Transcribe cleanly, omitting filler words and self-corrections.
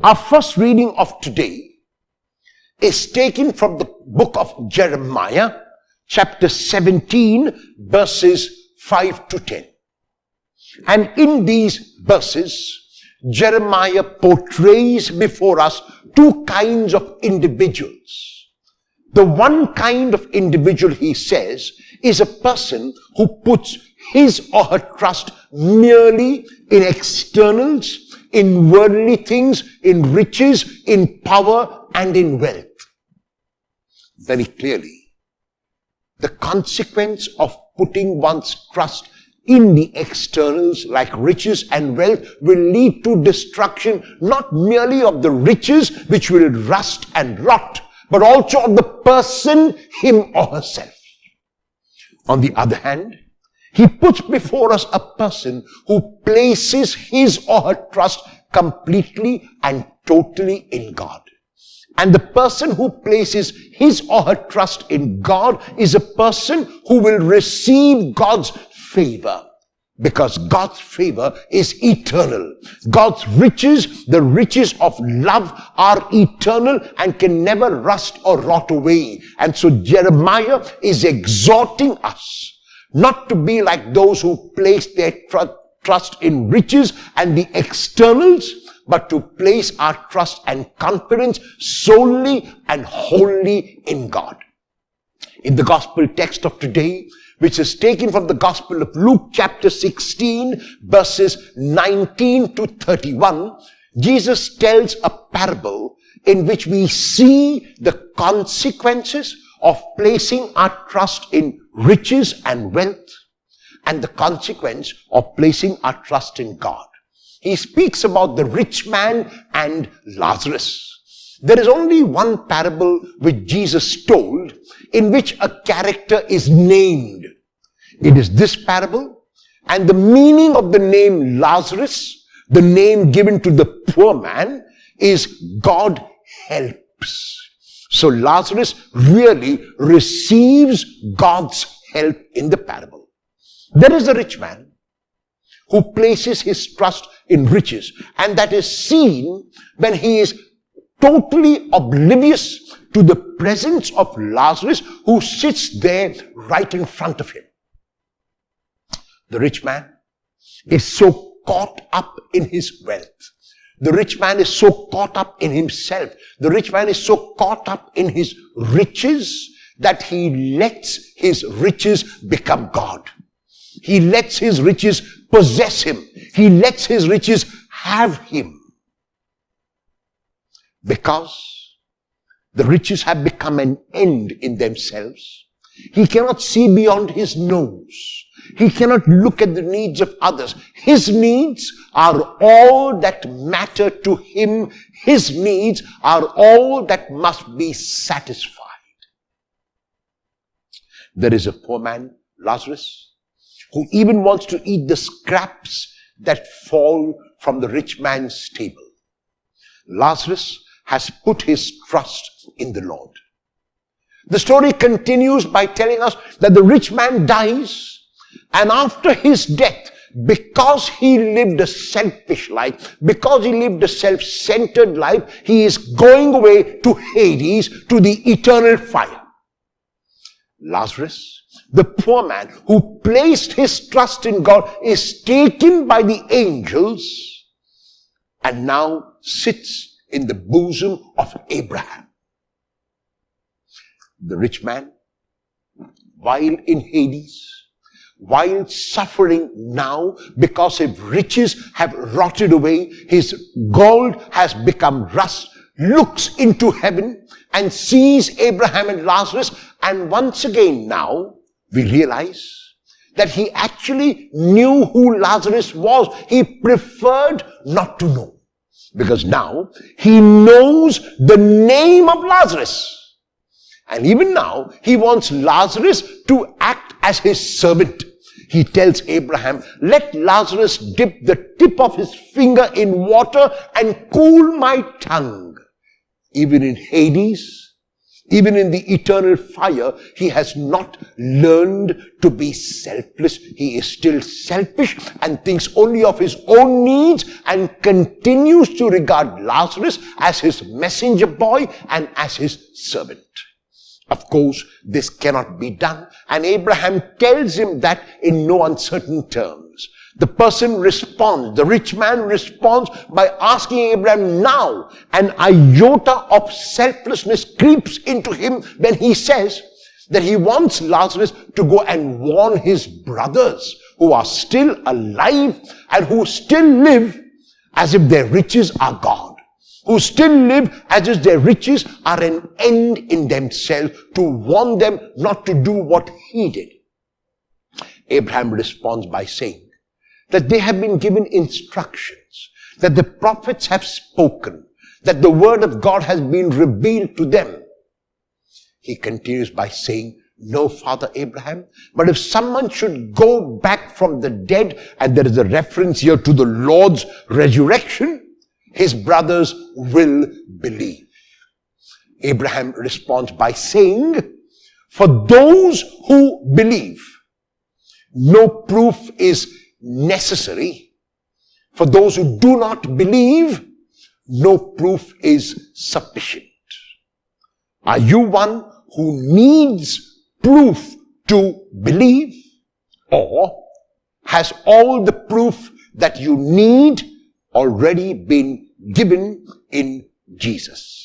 Our first reading of today is taken from the book of Jeremiah, chapter 17, verses 5 to 10. And in these verses, Jeremiah portrays before us two kinds of individuals. The one kind of individual, he says, is a person who puts his or her trust merely in externals, in worldly things, in riches, in power, and in wealth. Very clearly, the consequence of putting one's trust in the externals like riches and wealth will lead to destruction, not merely of the riches which will rust and rot, but also of the person, him or herself. On the other hand, he puts before us a person who places his or her trust completely and totally in God. And the person who places his or her trust in God is a person who will receive God's favor, because God's favor is eternal. God's riches, the riches of love, are eternal and can never rust or rot away. And so Jeremiah is exhorting us not to be like those who place their trust in riches and the externals, but to place our trust and confidence solely and wholly in God. In the gospel text of today, which is taken from the Gospel of Luke chapter 16, verses 19 to 31, Jesus tells a parable in which we see the consequences of placing our trust in riches and wealth and the consequence of placing our trust in God. He speaks about the rich man and Lazarus. There is only one parable which Jesus told in which a character is named. It is this parable, and the meaning of the name Lazarus, the name given to the poor man, is God helps. So Lazarus really receives God's help in the parable. There is a rich man who places his trust in riches, and that is seen when he is totally oblivious to the presence of Lazarus, who sits there right in front of him. The rich man is so caught up in his wealth. The rich man is so caught up in himself. The rich man is so caught up in his riches that he lets his riches become God. He lets his riches possess him. He lets his riches have him. Because the riches have become an end in themselves. He cannot see beyond his nose. He cannot look at the needs of others. His needs are all that matter to him. His needs are all that must be satisfied. There is a poor man, Lazarus, who even wants to eat the scraps that fall from the rich man's table. Lazarus has put his trust in the Lord. The story continues by telling us that the rich man dies, and after his death, because he lived a selfish life, because he lived a self-centered life, he is going away to Hades, to the eternal fire. Lazarus, the poor man who placed his trust in God, is taken by the angels and now sits in the bosom of Abraham. The rich man, while in Hades, while suffering now because his riches have rotted away, his gold has become rust, looks into heaven and sees Abraham and Lazarus, and once again now we realize that he actually knew who Lazarus was. He preferred not to know, because now he knows the name of Lazarus. And even now, he wants Lazarus to act as his servant. He tells Abraham, let Lazarus dip the tip of his finger in water and cool my tongue. Even in Hades, Even in the eternal fire, he has not learned to be selfless. He is still selfish and thinks only of his own needs and continues to regard Lazarus as his messenger boy and as his servant. Of course, this cannot be done, and Abraham tells him that in no uncertain terms. The person responds, the rich man responds by asking Abraham now. An iota of selflessness creeps into him when he says that he wants Lazarus to go and warn his brothers who are still alive and who still live as if their riches are God, who still live as if their riches are an end in themselves, to warn them not to do what he did. Abraham responds by saying that they have been given instructions, that the prophets have spoken, that the word of God has been revealed to them. He continues by saying, no, Father Abraham, but if someone should go back from the dead, and there is a reference here to the Lord's resurrection, his brothers will believe. Abraham responds by saying, for those who believe, no proof is necessary. For those who do not believe, no proof is sufficient. Are you one who needs proof to believe? Or has all the proof that you need already been given in Jesus?